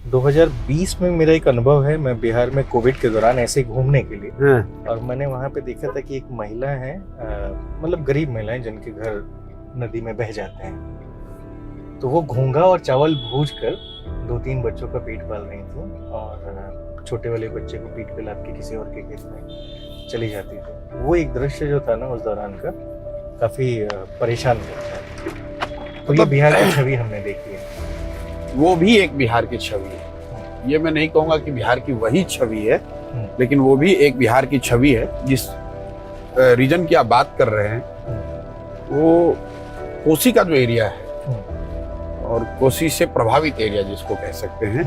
2020 में मेरा एक अनुभव है। मैं बिहार में कोविड के दौरान ऐसे ही घूमने के लिए, और मैंने वहाँ पे देखा था कि एक महिला है, मतलब गरीब महिलाएं जिनके घर नदी में बह जाते हैं, तो वो घोंघा और चावल भूज कर 2-3 बच्चों का पेट पाल रही थी और छोटे वाले बच्चे को पीठ पे लाद के किसी और के खेत में चली जाती थी। वो एक दृश्य जो था ना उस दौरान का, काफी परेशान करता है। तो ये बिहार की छवि हमने देखी है। वो भी एक बिहार की छवि है। ये मैं नहीं कहूंगा कि बिहार की वही छवि है, लेकिन वो भी एक बिहार की छवि है। जिस रीजन की आप बात कर रहे हैं वो कोसी का जो एरिया है और कोसी से प्रभावित एरिया जिसको कह सकते हैं,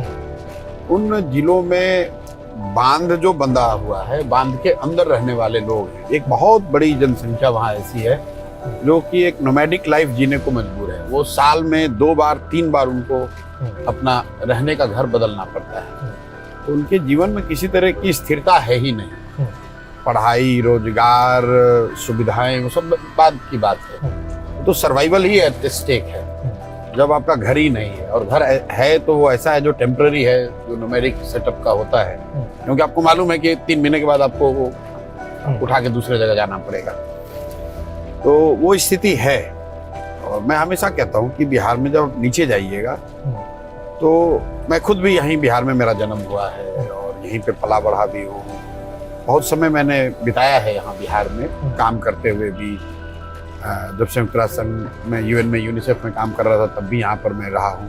उन जिलों में बांध जो बंधा हुआ है, बांध के अंदर रहने वाले लोग हैं। एक बहुत बड़ी जनसंख्या वहाँ ऐसी है जो कि एक नोमैडिक लाइफ जीने को मजबूर है। वो साल में 2 बार 3 बार उनको अपना रहने का घर बदलना पड़ता है। तो उनके जीवन में किसी तरह की स्थिरता है ही नहीं। पढ़ाई, रोजगार, सुविधाएं, वो सब बाद की बात है। तो सर्वाइवल ही एट स्टेक है जब आपका घर ही नहीं है। और घर है तो वो ऐसा है जो टेम्पररी है, जो नोमैडिक सेटअप का होता है, क्योंकि आपको मालूम है कि 3 महीने के बाद आपको वो उठा के दूसरे जगह जाना पड़ेगा। तो वो स्थिति है। और मैं हमेशा कहता हूँ कि बिहार में जब नीचे जाइएगा, तो मैं खुद भी यहीं बिहार में मेरा जन्म हुआ है और यहीं पे पला बढ़ा भी हूँ। बहुत समय मैंने बिताया है यहाँ बिहार में काम करते हुए भी। जब संयुक्त राष्ट्र संघ में, यूएन में, यूनिसेफ में काम कर रहा था, तब भी यहाँ पर मैं रहा हूँ।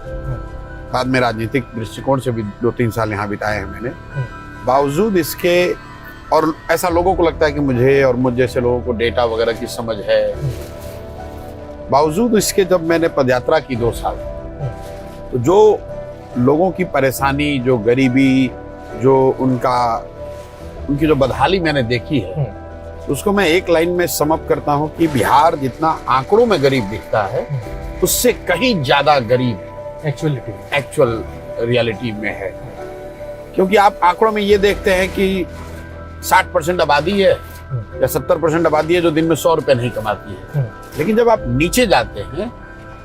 बाद में राजनीतिक दृष्टिकोण से भी 2-3 साल यहाँ बिताए हैं मैंने। बावजूद इसके, और ऐसा लोगों को लगता है कि मुझे और मुझ जैसे लोगों को डेटा वगैरह की समझ है, बावजूद इसके जब मैंने पदयात्रा की 2 साल, तो जो लोगों की परेशानी, जो गरीबी, जो उनकी जो बदहाली मैंने देखी है, उसको मैं एक लाइन में सम अप करता हूँ कि बिहार जितना आंकड़ों में गरीब दिखता है, उससे कहीं ज्यादा गरीब एक्चुअल रियलिटी में है। क्योंकि आप आंकड़ों में ये देखते हैं कि 60% आबादी है या 70% आबादी है जो दिन में 100 रुपए नहीं कमाती है। लेकिन जब आप नीचे जाते हैं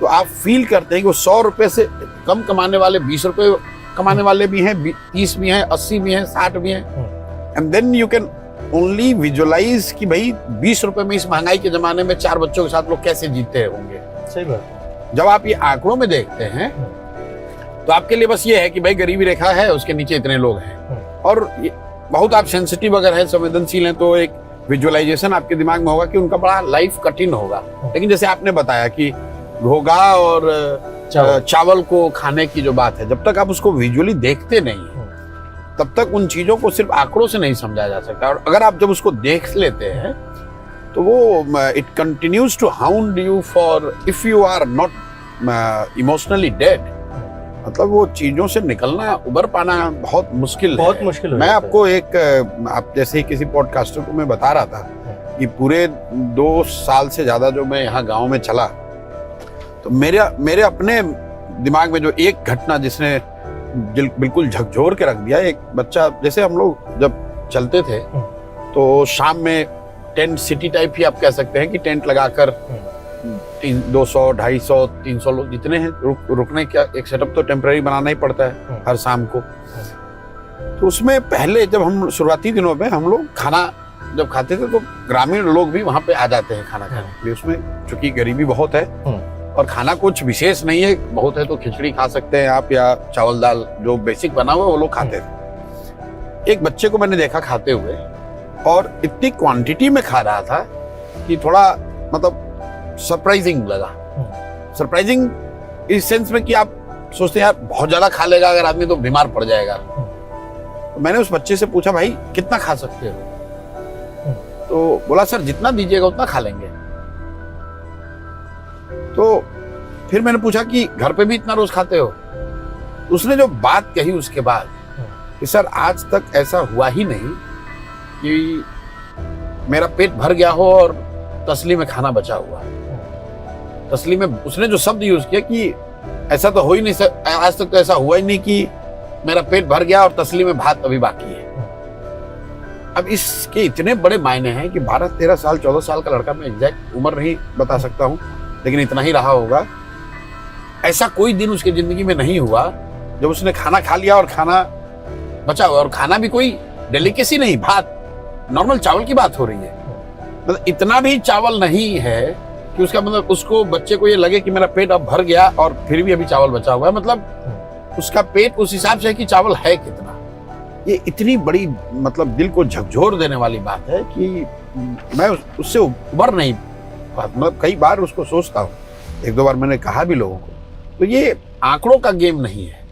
तो आप फील करते हैं कि वो 100 रुपए से कम कमाने वाले 20 रुपए कमाने वाले भी हैं, 30 भी हैं, 80 भी हैं, 60 भी हैं। And then you can only visualise कि भाई 20 रुपए में इस महंगाई के जमाने में 4 बच्चों के साथ लोग कैसे जीते होंगे। सही बात। जब आप ये आंकड़ों में देखते हैं तो आपके लिए बस ये है कि भाई गरीबी रेखा है, उसके नीचे इतने लोग हैं। और बहुत आप सेंसिटिव अगर है, संवेदनशील हैं, तो एक विजुअलाइजेशन आपके दिमाग में होगा कि उनका बड़ा लाइफ कठिन होगा। लेकिन जैसे आपने बताया कि घोंघा और चावल को खाने की जो बात है, जब तक आप उसको विजुअली देखते नहीं तब तक उन चीजों को सिर्फ आंकड़ों से नहीं समझा जा सकता। और अगर आप जब उसको देख लेते हैं तो वो it continues to hound you for if you are not emotionally dead. मतलब वो चीजों से निकलना, उबर पाना बहुत मुश्किल है। मैं आपको एक, आप जैसे ही किसी पॉडकास्टर को मैं बता रहा था कि पूरे 2 साल से ज्यादा जो मैं यहाँ गांव में चला, तो मेरे अपने दिमाग में जो एक घटना जिसने बिल्कुल झकझोर के रख दिया। एक बच्चा, जैसे हम लोग जब चलते थे तो शाम में टेंट सिटी टाइप ही आप कह सकते हैं कि टेंट लगाकर 200, 250, 300 लोग जितने हैं रुकने का एक सेटअप तो टेम्पररी बनाना ही पड़ता है हर शाम को। तो उसमें पहले जब हम शुरुआती दिनों में हम लोग खाना जब खाते थे तो ग्रामीण लोग भी वहाँ पे आ जाते हैं खाना खाने के लिए। उसमें चूंकि गरीबी बहुत है और खाना कुछ विशेष नहीं है, बहुत है तो खिचड़ी खा सकते हैं आप, या चावल दाल जो बेसिक बना हुआ वो लोग खाते थे। एक बच्चे को मैंने देखा खाते हुए, और इतनी क्वांटिटी में खा रहा था कि थोड़ा मतलब सरप्राइजिंग लगा। सरप्राइजिंग इस सेंस में कि आप सोचते हैं यार बहुत ज्यादा खा लेगा अगर आदमी तो बीमार पड़ जाएगा। तो मैंने उस बच्चे से पूछा, भाई कितना खा सकते हो? तो बोला, सर जितना दीजिएगा उतना खा लेंगे। तो फिर मैंने पूछा कि घर पे भी इतना रोज खाते हो? उसने जो बात कही उसके बाद कि सर आज तक ऐसा हुआ ही नहीं कि मेरा पेट भर गया हो और तसली में खाना बचा हुआ है। तसली में उसने जो शब्द यूज किया कि ऐसा तो हो ही नहीं, आज तक तो ऐसा हुआ ही नहीं कि मेरा पेट भर गया और तसली में भात अभी बाकी है। अब इसके इतने बड़े मायने हैं कि 12-13 साल 14 साल का लड़का, मैं एग्जैक्ट उम्र नहीं बता सकता हूँ लेकिन इतना ही रहा होगा, ऐसा कोई दिन उसकी जिंदगी में नहीं हुआ जब उसने खाना खा लिया और खाना बचा हुआ, और खाना भी कोई डेलिकेसी नहीं, भात नॉर्मल चावल की बात हो रही है, मतलब इतना भी चावल नहीं है कि उसका मतलब उसको बच्चे को ये लगे कि मेरा पेट अब भर गया और फिर भी अभी चावल बचा हुआ है, मतलब उसका पेट उस हिसाब से है कि चावल है कितना। ये इतनी बड़ी मतलब दिल को झकझोर देने वाली बात है कि मैं उससे उबर नहीं, मतलब कई बार उसको सोचता हूँ, एक दो बार मैंने कहा भी लोगों को। तो ये आंकड़ों का गेम नहीं है,